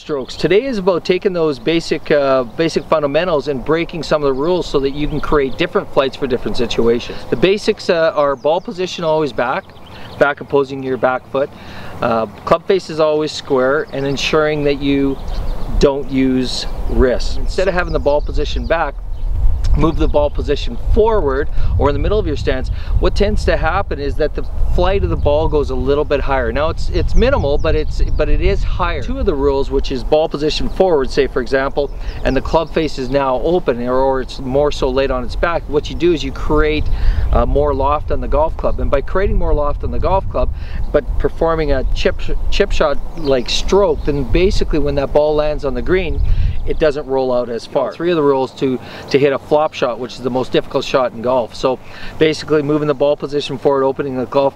strokes. Today is about taking those basic fundamentals and breaking some of the rules so that you can create different flights for different situations. The basics are ball position always back opposing your back foot, club face is always square, and ensuring that you don't use wrist. Instead of having the ball position back, move the ball position forward or in the middle of your stance. What tends to happen is that the flight of the ball goes a little bit higher. Now it's minimal, but it is higher. Two of the rules, which is ball position forward, say for example, and the club face is now open, or it's more so laid on its back, what you do is you create more loft on the golf club. And by creating more loft on the golf club, but performing a chip shot like stroke, then basically when that ball lands on the green, it doesn't roll out as far. Three of the rules to hit a flop shot, which is the most difficult shot in golf. So basically moving the ball position forward, opening the club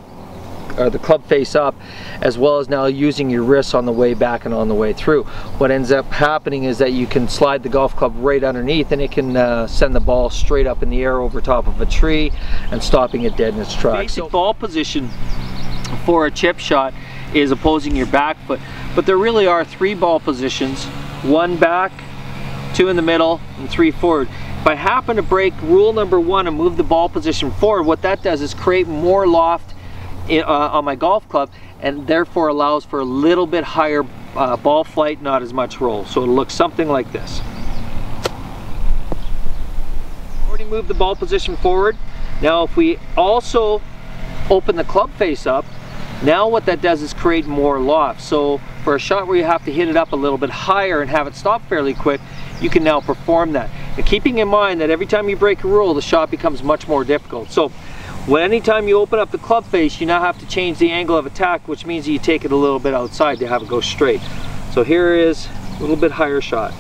face up, as well as now using your wrists on the way back and on the way through. What ends up happening is that you can slide the golf club right underneath, and it can send the ball straight up in the air over top of a tree and stopping it dead in its tracks. Basic ball position for a chip shot is opposing your back foot, but there really are three ball positions: one back, two in the middle, and three forward. If I happen to break rule number one and move the ball position forward, what that does is create more loft on my golf club, and therefore allows for a little bit higher ball flight, not as much roll. So it'll look something like this. Already moved the ball position forward. Now if we also open the club face up, now what that does is create more loft. So for a shot where you have to hit it up a little bit higher and have it stop fairly quick, you can now perform that. And keeping in mind that every time you break a rule, the shot becomes much more difficult. So anytime you open up the club face, you now have to change the angle of attack, which means you take it a little bit outside to have it go straight. So here is a little bit higher shot.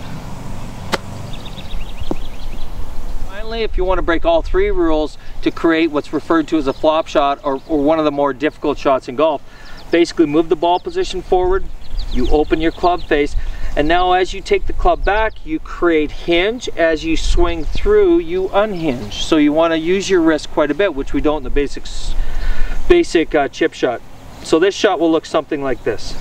Finally, if you want to break all three rules to create what's referred to as a flop shot, or one of the more difficult shots in golf, basically move the ball position forward, you open your club face, and now as you take the club back, you create hinge. As you swing through, you unhinge. So you want to use your wrist quite a bit, which we don't in the basic chip shot. So this shot will look something like this.